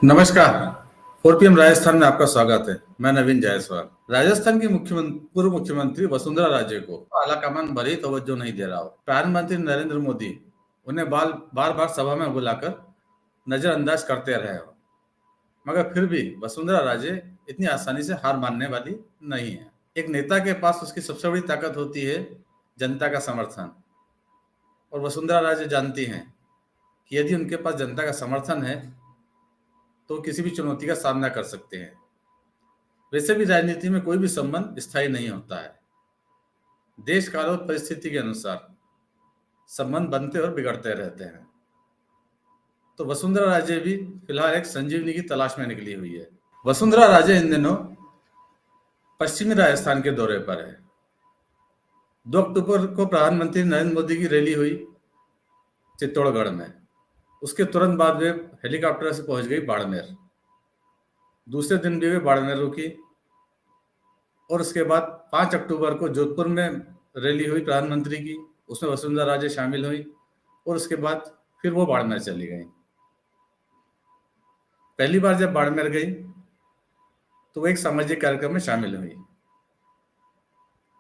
नमस्कार। 4 PM राजस्थान में आपका स्वागत है। मैं नवीन जायसवाल। राजस्थान की पूर्व मुख्यमंत्री वसुंधरा राजे को आलाकमान भरी तवज्जो नहीं दे रहा हो। प्रधानमंत्री नरेंद्र मोदी उन्हें बार बार सभा में बुलाकर नजरअंदाज करते रहे हो, मगर फिर भी वसुंधरा राजे इतनी आसानी से हार मानने वाली नहीं है। एक नेता के पास उसकी सबसे बड़ी ताकत होती है जनता का समर्थन, और वसुंधरा राजे जानती हैं कि यदि उनके पास जनता का समर्थन है तो किसी भी चुनौती का सामना कर सकते हैं। वैसे भी राजनीति में कोई भी संबंध स्थायी नहीं होता है। देश काल और परिस्थिति के अनुसार संबंध बनते और बिगड़ते रहते हैं। तो वसुंधरा राजे भी फिलहाल एक संजीवनी की तलाश में निकली हुई है। वसुंधरा राजे इन दिनों पश्चिमी राजस्थान के दौरे पर है। 2 अक्टूबर को प्रधानमंत्री नरेंद्र मोदी की रैली हुई चित्तौड़गढ़ में। उसके तुरंत बाद वे हेलीकॉप्टर से पहुंच गई बाड़मेर। दूसरे दिन भी वे बाड़मेर रुकी, और उसके बाद 5 अक्टूबर को जोधपुर में रैली हुई प्रधानमंत्री की, उसमें वसुंधरा राजे शामिल हुई, और उसके बाद फिर वो बाड़मेर चली गई। पहली बार जब बाड़मेर गई तो वो एक सामाजिक कार्यक्रम में शामिल हुई।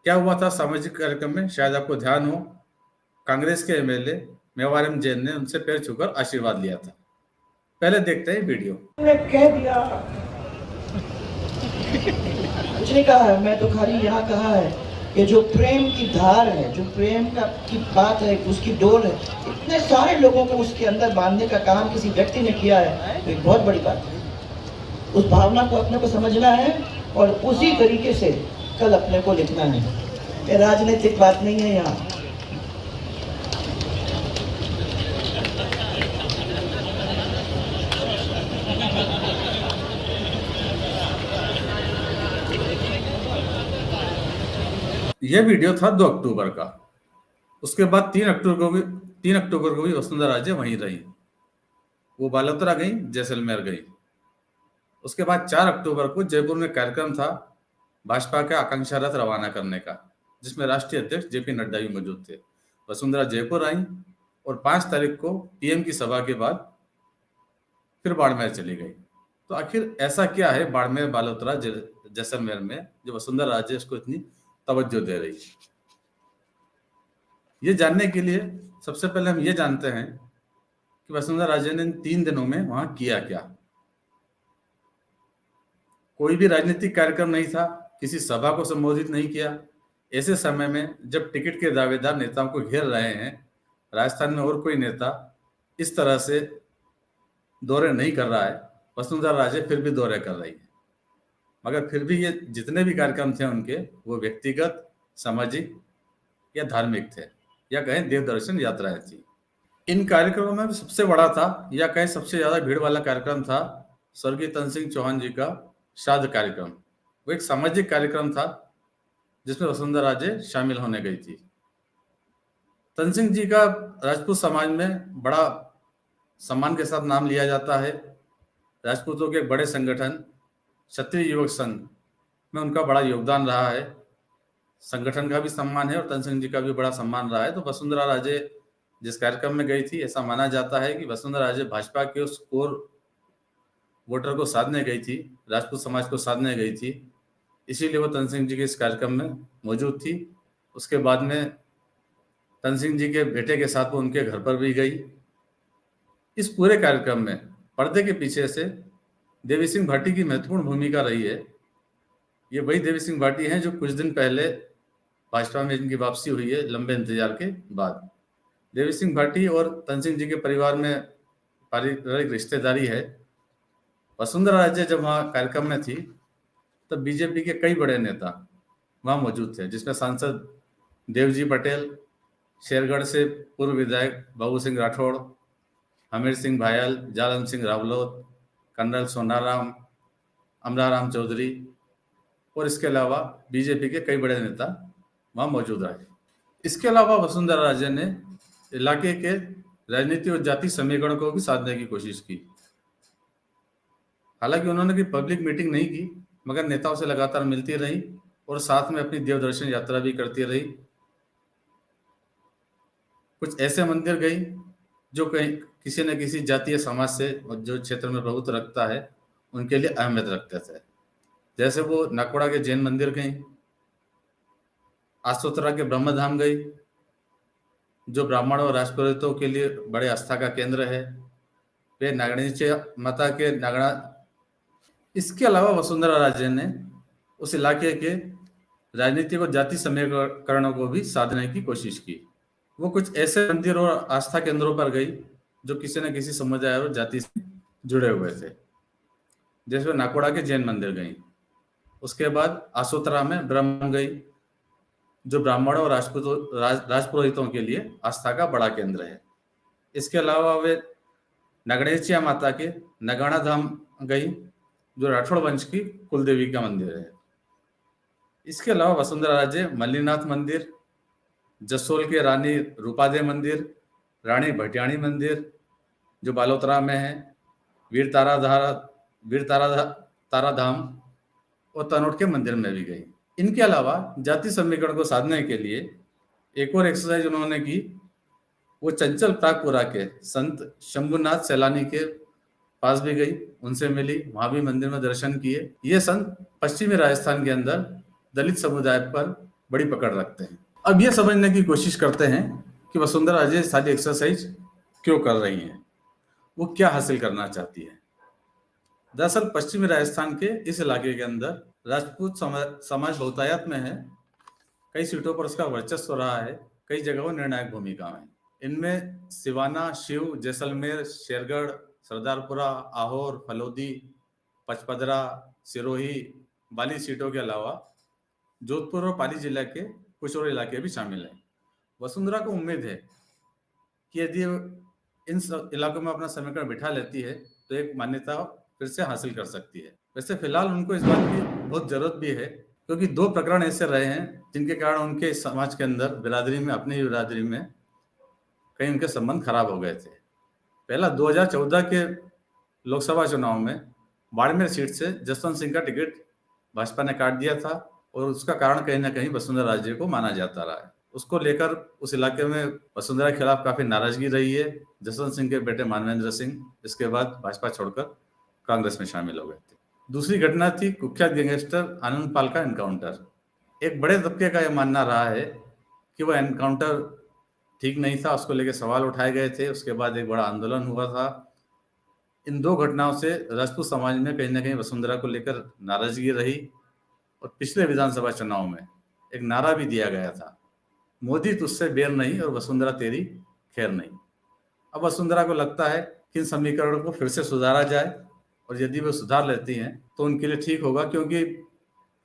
क्या हुआ था सामाजिक कार्यक्रम में, शायद आपको ध्यान हो। कांग्रेस के एमएलए मेवारम जैन ने उनसे पैर छूकर आशीर्वाद लिया था। पहले देखते हैं वीडियो। कह दिया कुछ नहीं कहा है, मैं तो खाली यहाँ कहा है कि जो प्रेम की धार है, जो प्रेम की बात है, उसकी डोर है, इतने सारे लोगों को उसके अंदर बांधने का काम किसी व्यक्ति ने किया है, तो एक बहुत बड़ी बात है। उस भावना को अपने को समझना है और उसी तरीके से कल अपने को लिखना है। ये राजनीतिक बात नहीं है यहाँ। यह वीडियो था 2 अक्टूबर का। उसके बाद 3 अक्टूबर को भी वसुंधरा राजे वहीं रही। वो बालोतरा गई, जैसलमेर गई। उसके बाद 4 अक्टूबर को जयपुर में कार्यक्रम था भाजपा का आकांक्षा रथ रवाना करने का, जिसमें राष्ट्रीय अध्यक्ष जेपी नड्डा भी मौजूद थे। वसुंधरा जयपुर आई और 5 तारीख को पीएम की सभा के बाद फिर बाड़मेर चली गई। तो आखिर ऐसा क्या है बाड़मेर, बालोतरा, जैसलमेर में जो वसुंधरा राजे उसको इतनी तवज्जो दे रही है? ये जानने के लिए सबसे पहले हम ये जानते हैं कि वसुंधरा राजे ने इन 3 दिनों में वहां किया क्या। कोई भी राजनीतिक कार्यक्रम नहीं था, किसी सभा को संबोधित नहीं किया। ऐसे समय में जब टिकट के दावेदार नेताओं को घेर रहे हैं, राजस्थान में और कोई नेता इस तरह से दौरे नहीं कर रहा है, वसुंधरा राजे फिर भी दौरे कर रही है। मगर फिर भी ये जितने भी कार्यक्रम थे उनके, वो व्यक्तिगत, सामाजिक या धार्मिक थे, या कहें देव दर्शन यात्राएं थी। इन कार्यक्रमों में सबसे बड़ा था, या कहें सबसे ज्यादा भीड़ वाला कार्यक्रम था स्वर्गीय तन सिंह चौहान जी का श्राद्ध कार्यक्रम। वो एक सामाजिक कार्यक्रम था जिसमें वसुंधरा राजे शामिल होने गई थी। तन सिंह जी का राजपूत समाज में बड़ा सम्मान के साथ नाम लिया जाता है। राजपूतों के एक बड़े संगठन क्षत्रिय युवक संघ में उनका बड़ा योगदान रहा है। संगठन का भी सम्मान है और तन सिंह जी का भी बड़ा सम्मान रहा है। तो वसुंधरा राजे जिस कार्यक्रम में गई थी, ऐसा माना जाता है कि वसुंधरा राजे भाजपा के उस कोर वोटर को साधने गई थी, राजपूत समाज को साधने गई थी, इसीलिए वो तन सिंह जी के इस कार्यक्रम में मौजूद थी। उसके बाद में तन सिंह जी के बेटे के साथ वो उनके घर पर भी गई। इस पूरे कार्यक्रम में पर्दे के पीछे से देवी सिंह भाटी की महत्वपूर्ण भूमिका रही है। ये वही देवी सिंह भाटी हैं जो कुछ दिन पहले भाजपा में इनकी वापसी हुई है लंबे इंतजार के बाद। देवी सिंह भाटी और तन सिंह जी के परिवार में पारिवारिक रिश्तेदारी है। वसुंधरा राजे जब वहाँ कार्यक्रम में थी तब बीजेपी के कई बड़े नेता वहाँ मौजूद थे, जिसमें सांसद देवजी पटेल, शेरगढ़ से पूर्व विधायक बाबू सिंह राठौड़, हमीर सिंह भायल, जालम सिंह रावलोत, कर्नल सोनाराम, अमराराम चौधरी, और इसके अलावा बीजेपी के कई बड़े नेता वहाँ मौजूद रहे। इसके अलावा वसुंधरा राजे ने इलाके के राजनीति और जाति समीकरण को भी साधने की कोशिश की। हालांकि उन्होंने कोई पब्लिक मीटिंग नहीं की, मगर नेताओं से लगातार मिलती रही और साथ में अपनी देवदर्शन यात्रा भी करती रही। कुछ ऐसे मंदिर गई जो कहीं किसी न किसी जातीय समाज से जो क्षेत्र में प्रभुत्व रखता है उनके लिए अहमियत रखते थे। जैसे वो नकोड़ा के जैन मंदिर गई, आसोतरा के ब्रह्मधाम गई, जो ब्राह्मणों और राजपुरोहितों के लिए बड़े आस्था का केंद्र है, वे नागणीचे माता के नागणा। इसके अलावा वसुंधरा राजे ने उस इलाके के राजनीतिक और जाति समीकरणों को भी साधने की कोशिश की। वो कुछ ऐसे मंदिर और आस्था केंद्रों पर गई जो किसी न किसी समुदाय और जाति से जुड़े हुए थे। जैसे नाकोड़ा के जैन मंदिर गई, उसके बाद आसोतरा में ब्रह्म गई, जो ब्राह्मणों और राजपुरोहितों के लिए आस्था का बड़ा केंद्र है। इसके अलावा वे नगणेचिया माता के नगाना धाम गई, जो राठौड़ वंश की कुलदेवी का मंदिर है। इसके अलावा वसुंधरा राजे मल्लीनाथ मंदिर, जसोल के रानी रूपादेव मंदिर, रानी भटियाणी मंदिर जो बालोतरा में है, वीर तारा धाम और तनोट के मंदिर में भी गई। इनके अलावा जाति समीकरण को साधने के लिए एक और एक्सरसाइज उन्होंने की। वो चंचल प्रागपुरा के संत शंभुनाथ सैलानी के पास भी गई, उनसे मिली, वहां भी मंदिर में दर्शन किए। ये संत पश्चिमी राजस्थान के अंदर दलित समुदाय पर बड़ी पकड़ रखते हैं। अब ये समझने की कोशिश करते हैं कि वसुंधरा राजे सारी एक्सरसाइज क्यों कर रही हैं, वो क्या हासिल करना चाहती है। दरअसल पश्चिमी राजस्थान के इस इलाके के अंदर राजपूत समाज बहुतायत में है। कई सीटों पर उसका वर्चस्व रहा है, कई जगहों निर्णायक भूमिका में। इनमें सिवाना, शिव, जैसलमेर, शेरगढ़, सरदारपुरा, आहोर, फलोदी, पचपदरा, सिरोही, बाली सीटों के अलावा जोधपुर और पाली जिला के कुछ और इलाके भी शामिल हैं। वसुंधरा को उम्मीद है कि यदि इन इलाकों में अपना समीकरण बिठा लेती है तो एक मान्यता फिर से हासिल कर सकती है। वैसे फिलहाल उनको इस बात की बहुत जरूरत भी है, क्योंकि 2 प्रकरण ऐसे रहे हैं जिनके कारण उनके समाज के अंदर, बिरादरी में, अपनी ही बिरादरी में कहीं उनके संबंध खराब हो गए थे। पहला 2014 के लोकसभा चुनाव में बाड़मेर सीट से जसवंत सिंह का टिकट भाजपा ने काट दिया था और उसका कारण कहीं ना कहीं वसुंधरा राजे को माना जाता रहा है। उसको लेकर उस इलाके में वसुंधरा के खिलाफ काफी नाराजगी रही है। जसवंत सिंह के बेटे मानवेंद्र सिंह इसके बाद भाजपा छोड़कर कांग्रेस में शामिल हो गए थे। दूसरी घटना थी कुख्यात गैंगस्टर आनंद पाल का एनकाउंटर। एक बड़े तबके का यह मानना रहा है कि वह एनकाउंटर ठीक नहीं था, उसको लेकर सवाल उठाए गए थे। उसके बाद एक बड़ा आंदोलन हुआ था। इन 2 घटनाओं से राजपूत समाज में कहीं ना कहीं वसुंधरा को लेकर नाराजगी रही और पिछले विधानसभा चुनाव में एक नारा भी दिया गया था, मोदी तुझसे बेर नहीं और वसुंधरा तेरी खैर नहीं। अब वसुंधरा को लगता है कि इन समीकरणों को फिर से सुधारा जाए और यदि वो सुधार लेती हैं तो उनके लिए ठीक होगा, क्योंकि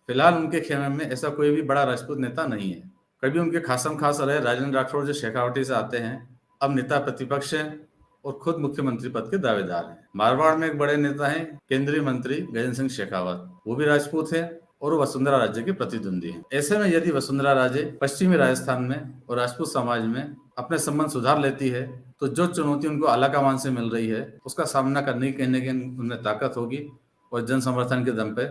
फिलहाल उनके खेमे में ऐसा कोई भी बड़ा राजपूत नेता नहीं है। कभी उनके खासम खास रहे राजेंद्र राठौड़ जो शेखावटी से आते हैं, अब नेता प्रतिपक्ष हैं और खुद मुख्यमंत्री पद के दावेदार हैं। मारवाड़ में एक बड़े नेता हैं केंद्रीय मंत्री गजेंद्र सिंह शेखावत, वो भी राजपूत हैं और वसुंधरा राजे के प्रतिद्वंदी हैं। ऐसे में यदि वसुंधरा राजे पश्चिमी राजस्थान में और राजपूत समाज में अपने संबंध सुधार लेती है तो जो चुनौती उनको आलाकमान से मिल रही है उसका सामना करने की उनमें ताकत होगी और जन समर्थन के दम पे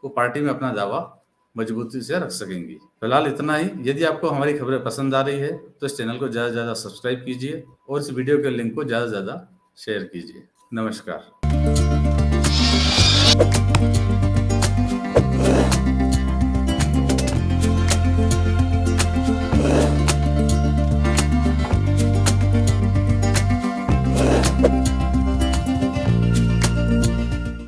वो पार्टी में अपना दावा मजबूती से रख सकेंगी। फिलहाल इतना ही। यदि आपको हमारी खबरें पसंद आ रही है तो इस चैनल को ज़्यादा से ज़्यादा सब्सक्राइब कीजिए और इस वीडियो के लिंक को ज़्यादा से ज़्यादा शेयर कीजिए। नमस्कार।